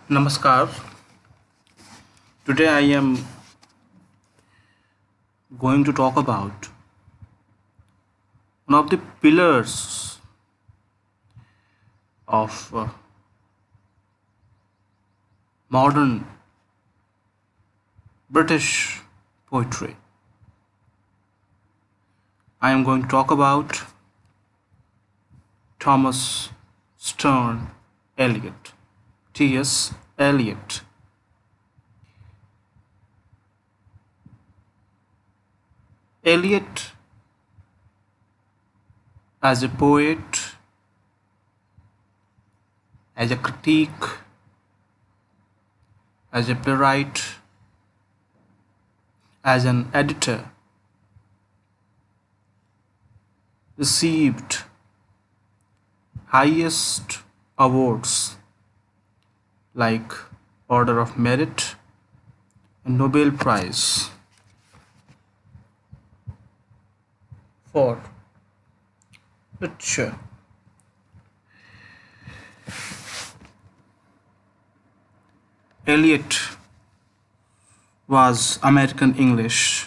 Namaskar. Today I am going to talk about one of the pillars of modern British poetry. I am going to talk about Thomas Sterne Eliot. T.S. Eliot. Eliot, as a poet, as a critique, as a playwright, as an editor, received highest awards like Order of Merit and Nobel Prize for literature. Eliot was American English,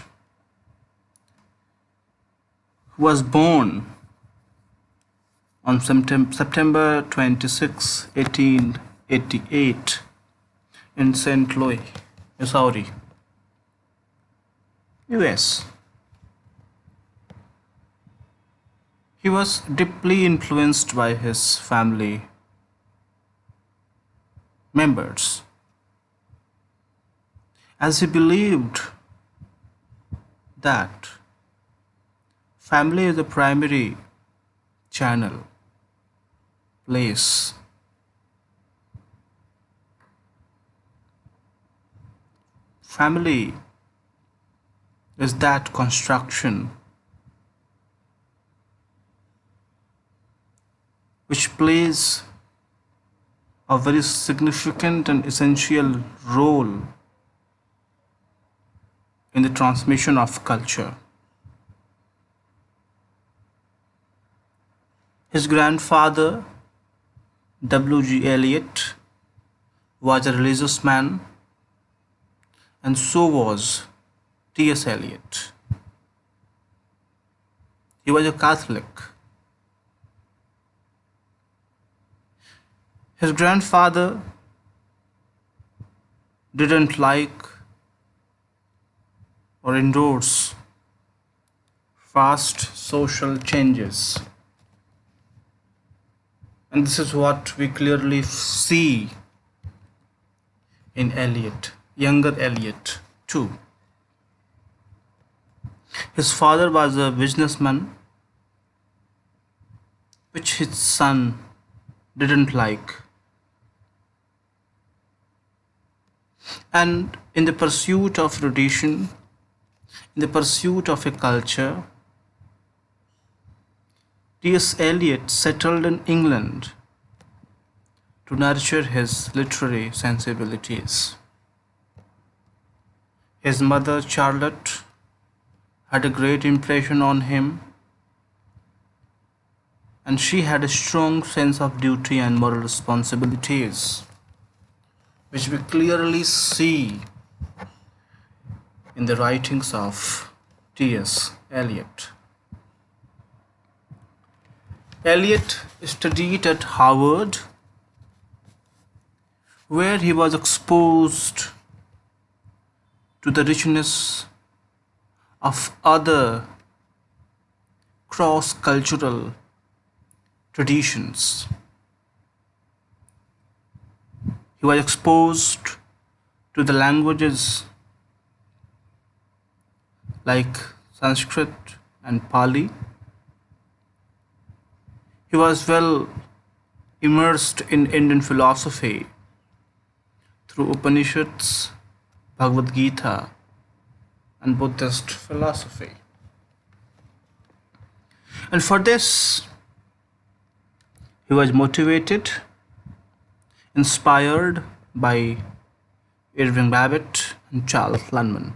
who was born on September 26, 1888 in St. Louis, Missouri, US. He was deeply influenced by his family members, as he believed that family is the primary channel, place, family is that construction which plays a very significant and essential role in the transmission of culture. His grandfather, W.G. Eliot, was a religious man, and so was T.S. Eliot. He was a Catholic. His grandfather didn't like or endorse fast social changes. And this is what we clearly see in Eliot, younger Eliot too. His father was a businessman, which his son didn't like. And in the pursuit of tradition, in the pursuit of a culture, T.S. Eliot settled in England to nurture his literary sensibilities. His mother, Charlotte, had a great impression on him, and she had a strong sense of duty and moral responsibilities, which we clearly see in the writings of T.S. Eliot. Eliot studied at Harvard, where he was exposed to the richness of other cross-cultural traditions. He was exposed to the languages like Sanskrit and Pali. He was well immersed in Indian philosophy through Upanishads, Bhagavad Gita, and Buddhist philosophy. And for this, he was motivated, inspired by Irving Babbitt and Charles Lundman.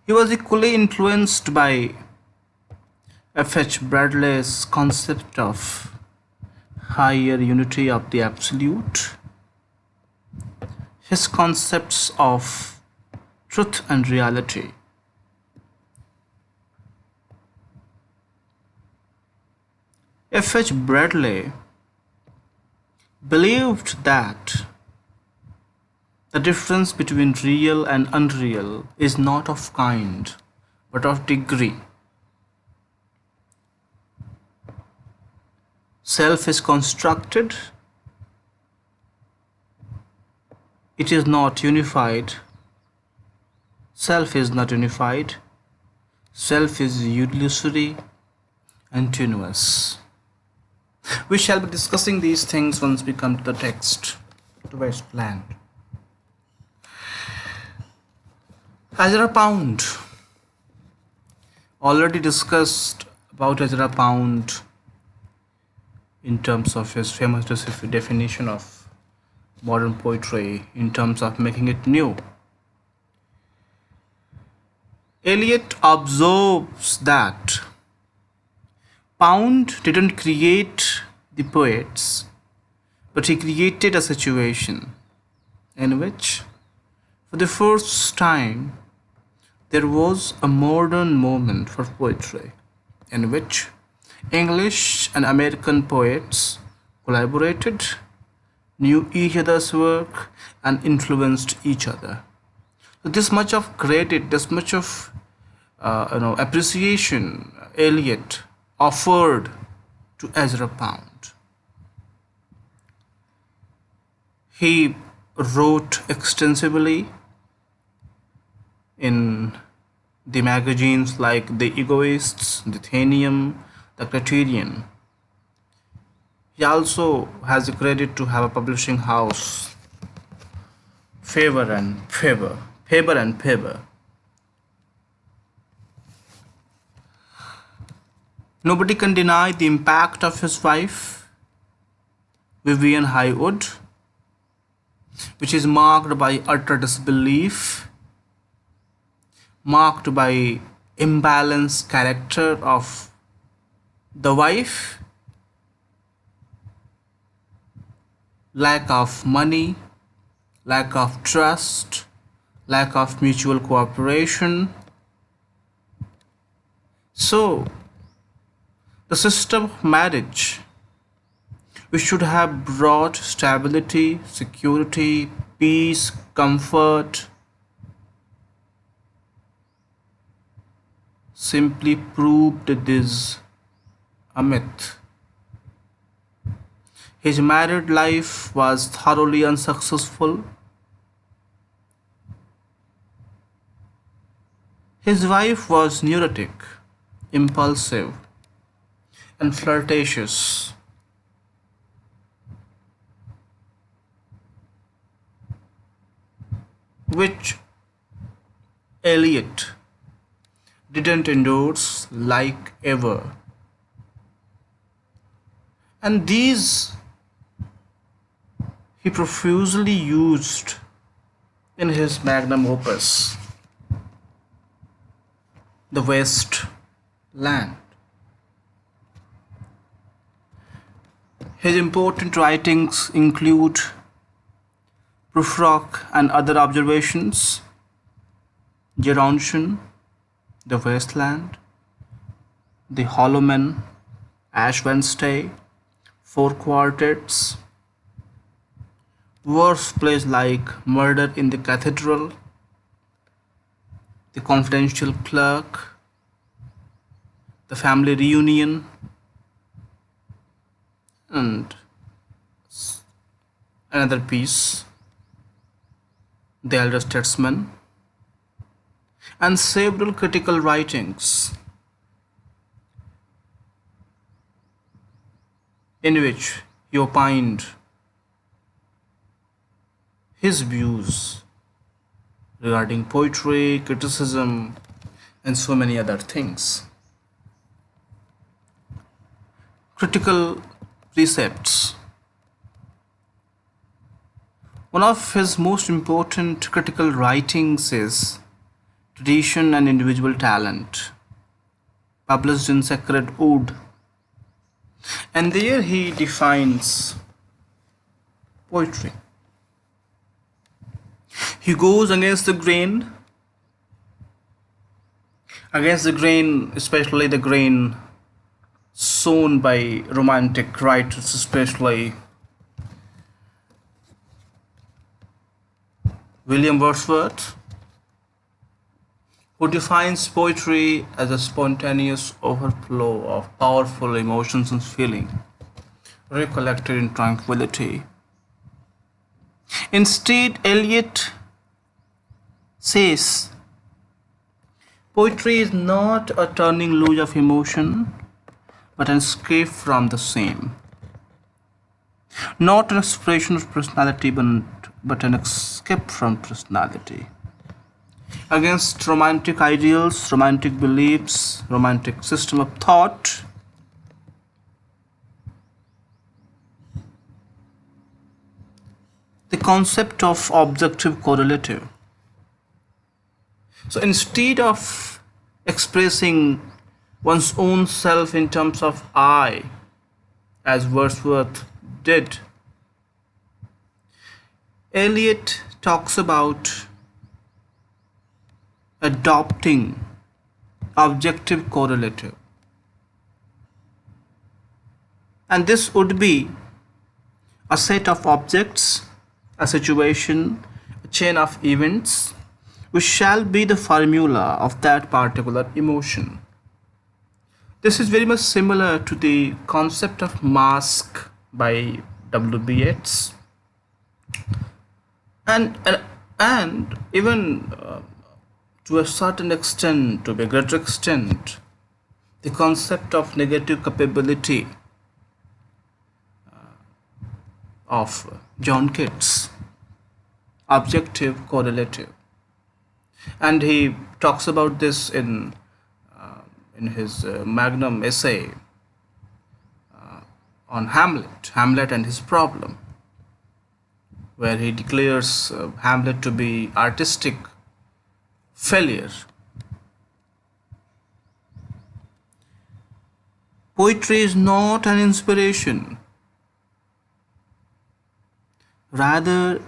He was equally influenced by F.H. Bradley's concept of higher unity of the absolute his concepts of truth and reality. F.H. Bradley believed that the difference between real and unreal is not of kind, but of degree. Self is constructed, it is not unified. Self is not unified, self is illusory and tenuous. We shall be discussing these things once we come to the text, to be explained. Ezra Pound. Already discussed about Ezra Pound in terms of his famous definition of modern poetry, in terms of making it new. Eliot observes that Pound didn't create the poets, but he created a situation in which, for the first time, there was a modern moment for poetry, in which English and American poets collaborated, knew each other's work, and influenced each other. So this much of credit, this much of appreciation, Eliot offered to Ezra Pound. He wrote extensively in the magazines like The Egoists, The Athenaeum, The Criterion. He also has the credit to have a publishing house, Faber and Faber. Nobody can deny the impact of his wife, Vivian Highwood, which is marked by utter disbelief, marked by imbalanced character of the wife, lack of money, lack of trust, lack of mutual cooperation. So, the system of marriage, which should have brought stability, security, peace, comfort, simply proved this a myth. His married life was thoroughly unsuccessful. His wife was neurotic, impulsive, and flirtatious. Which Eliot didn't endorse like ever. And these he profusely used in his magnum opus, The West Land. His important writings include Prufrock and Other Observations, Gerontion, The West Land, The Hollow Men, Ash Wednesday, Four Quartets, verse plays like Murder in the Cathedral, The Confidential Clerk, The Family Reunion, and another piece, The Elder Statesman, and several critical writings in which he opined his views regarding poetry, criticism, and so many other things. Critical precepts. One of his most important critical writings is Tradition and Individual Talent, published in Sacred Wood. And there he defines poetry. He goes against the grain, especially the grain sown by romantic writers, especially William Wordsworth, who defines poetry as a spontaneous overflow of powerful emotions and feeling, recollected in tranquility. Instead, Eliot says poetry is not a turning loose of emotion, but an escape from the same. Not an expression of personality, but an escape from personality. Against romantic ideals, romantic beliefs, romantic system of thought, the concept of objective correlative. So instead of expressing one's own self in terms of I, as Wordsworth did, Eliot talks about adopting objective correlative. And this would be a set of objects, a situation, a chain of events, which shall be the formula of that particular emotion. This is very much similar to the concept of mask by W.B. Yeats, and even to a certain extent, to a greater extent, the concept of negative capability of John Keats, objective correlative. And he talks about this in his magnum essay on Hamlet and his problem, where he declares Hamlet to be artistic failure. Poetry is not an inspiration, rather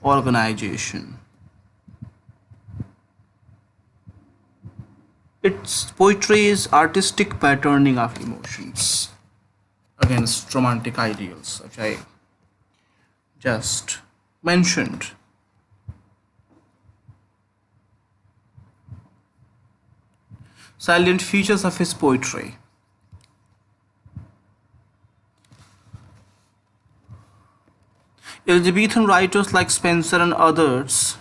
organization. Its poetry is artistic patterning of emotions against romantic ideals, which I just mentioned. Salient features of his poetry. Elizabethan writers like Spenser and others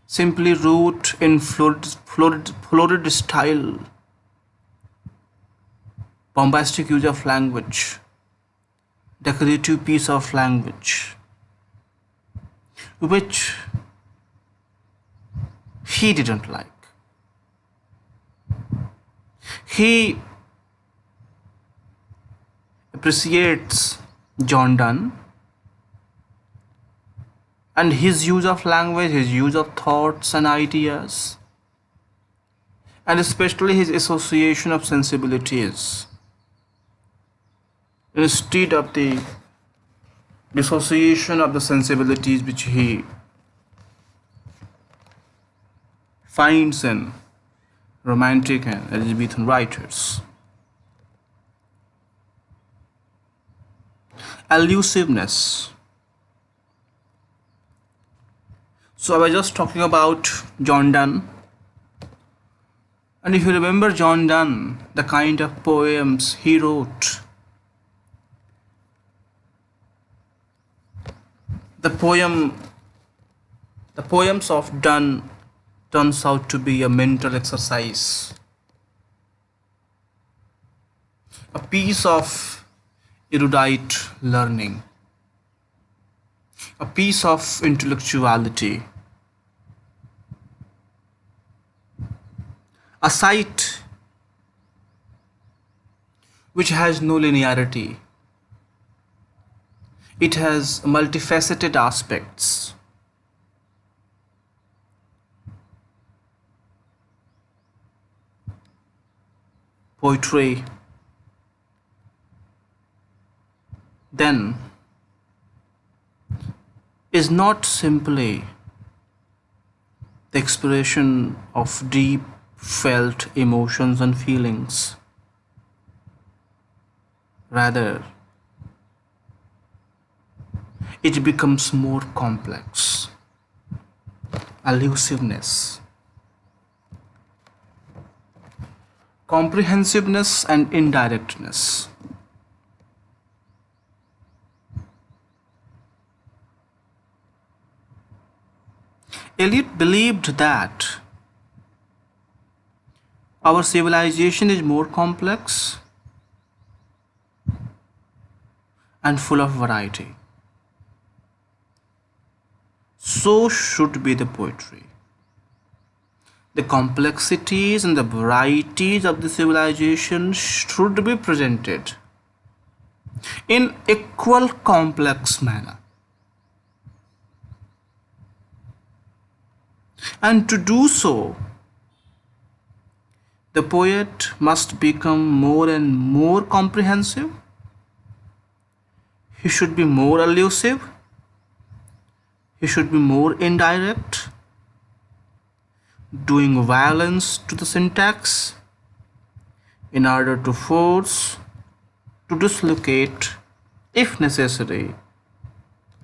simply wrote in florid style, bombastic use of language, decorative piece of language, which he didn't like. He appreciates John Donne and his use of language, his use of thoughts and ideas, and especially his association of sensibilities instead of the dissociation of the sensibilities which he finds in romantic and Elizabethan writers. Allusiveness. So I was just talking about John Donne, and if you remember John Donne, the kind of poems he wrote, the poems of Donne turns out to be a mental exercise, a piece of erudite learning, a piece of intellectuality, a sight which has no linearity. It has multifaceted aspects. Poetry then is not simply the expression of deep felt emotions and feelings. Rather, it becomes more complex. Allusiveness, comprehensiveness, and indirectness. Eliot believed that our civilization is more complex and full of variety. So should be the poetry. The complexities and the varieties of the civilization should be presented in equal complex manner. And to do so, the poet must become more and more comprehensive. He should be more elusive. He should be more indirect, doing violence to the syntax in order to force, to dislocate, if necessary,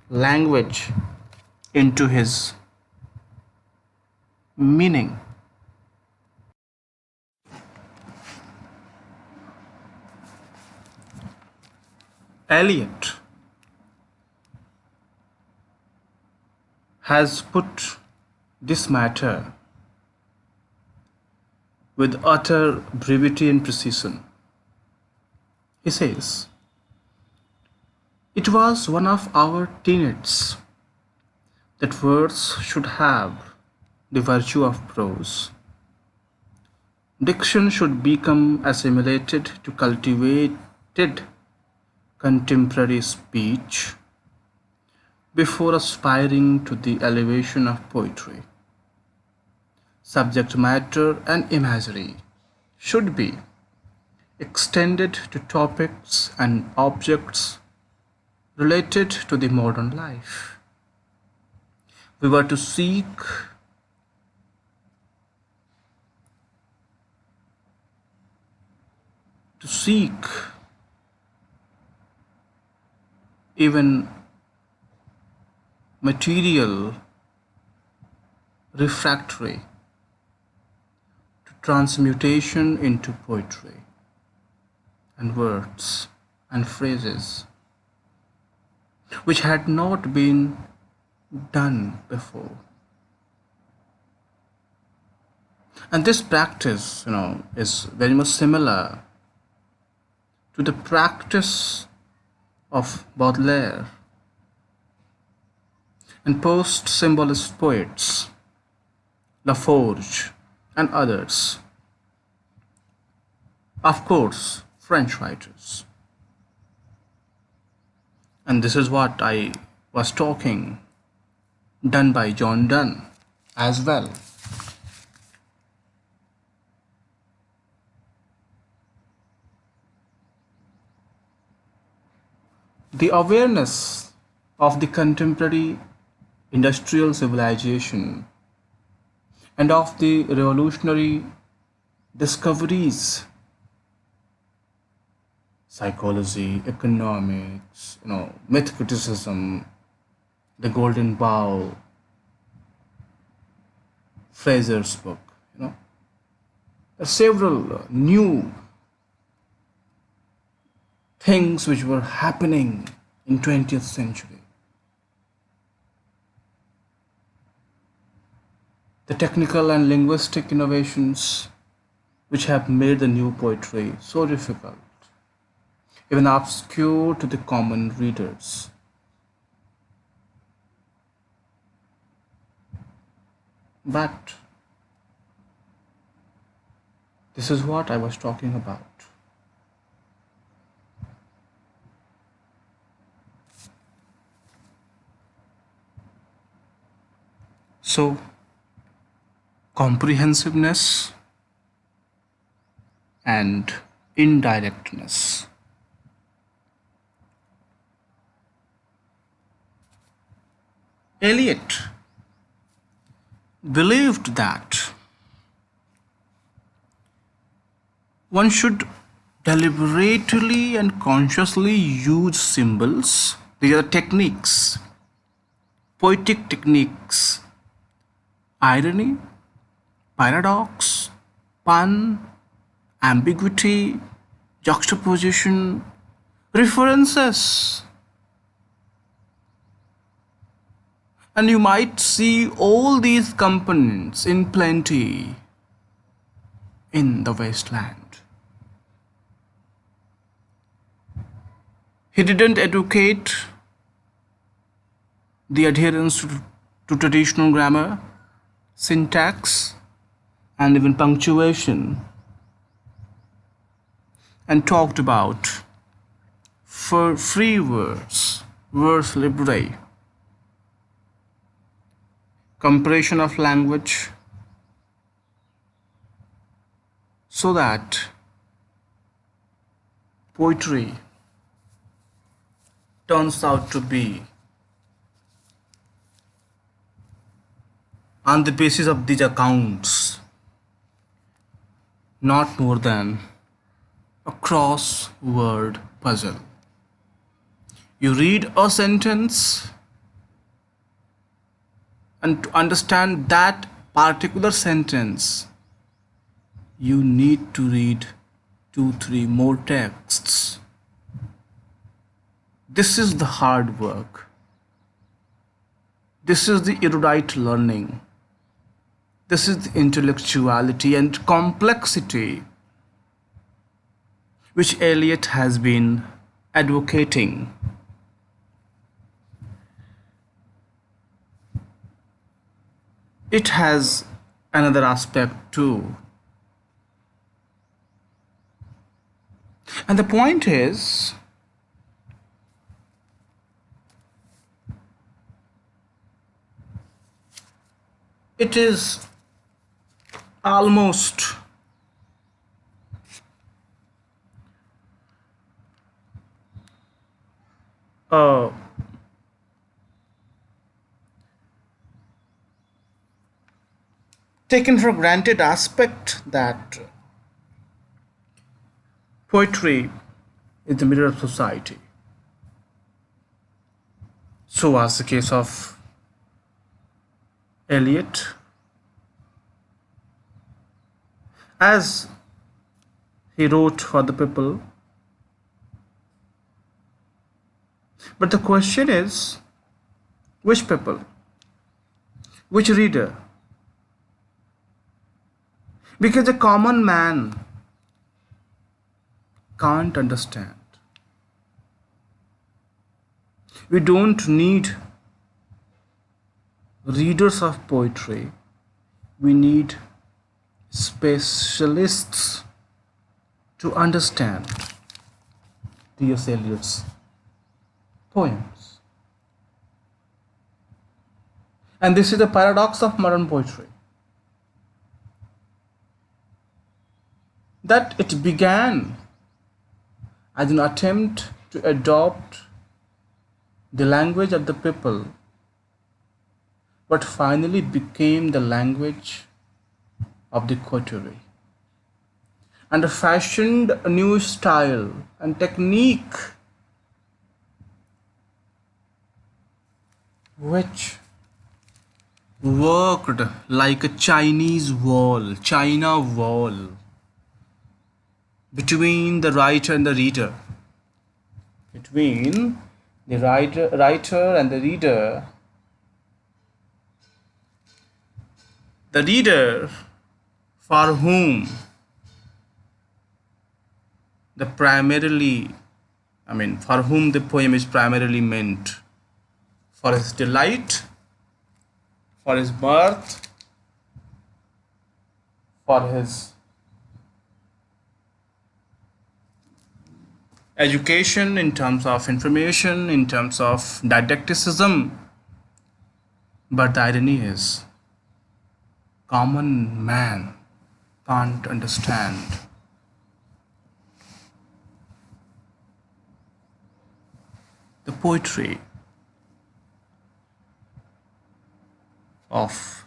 language into his meaning. Eliot has put this matter with utter brevity and precision. He says, "It was one of our tenets that verse should have the virtue of prose. Diction should become assimilated to cultivated contemporary speech before aspiring to the elevation of poetry. Subject matter and imagery should be extended to topics and objects related to the modern life. We were to seek even material refractory to transmutation into poetry and words and phrases which had not been done before. And this practice, is very much similar to the practice of Baudelaire and post-symbolist poets, Laforge and others. Of course, French writers. And this is what I was talking, done by John Donne as well. The awareness of the contemporary industrial civilization and of the revolutionary discoveries, psychology, economics, myth criticism, the Golden Bough, Fraser's book, there are several new things which were happening in 20th century. The technical and linguistic innovations which have made the new poetry so difficult, even obscure to the common readers. But this is what I was talking about. So, comprehensiveness and indirectness. Eliot believed that one should deliberately and consciously use symbols. These are techniques, poetic techniques, irony, paradox, pun, ambiguity, juxtaposition, references. And you might see all these components in plenty in the wasteland. He didn't educate the adherence to traditional grammar, syntax, and even punctuation, and talked about for free verse, verse libre, compression of language, so that poetry turns out to be, on the basis of these accounts, not more than a crossword puzzle. You read a sentence, and to understand that particular sentence, you need to read 2-3 more texts. This is the hard work. This is the erudite learning. This is the intellectuality and complexity which Eliot has been advocating. It has another aspect too. And the point is, it is almost a taken for granted aspect that poetry is the mirror of society. So was the case of Eliot, as he wrote for the people. But the question is, which people? Which reader? Because the common man can't understand. We don't need readers of poetry. We need specialists to understand T.S. Eliot's poems. And this is the paradox of modern poetry, that it began as an attempt to adopt the language of the people, but finally became the language of the coterie, and fashioned a new style and technique which worked like a China wall between the writer and the reader, between the writer and the reader. The reader for whom for whom the poem is primarily meant, for his delight, for his mirth, for his education in terms of information, in terms of didacticism. But the irony is, common man can't understand. The poetry of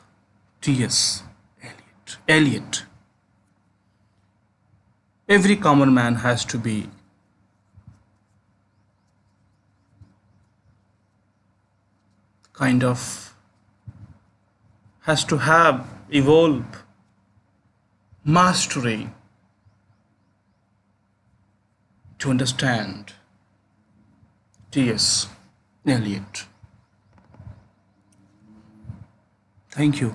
T.S. Eliot. Eliot. Every common man has to be kind of has to have evolve mastery to understand T.S. Eliot. Thank you.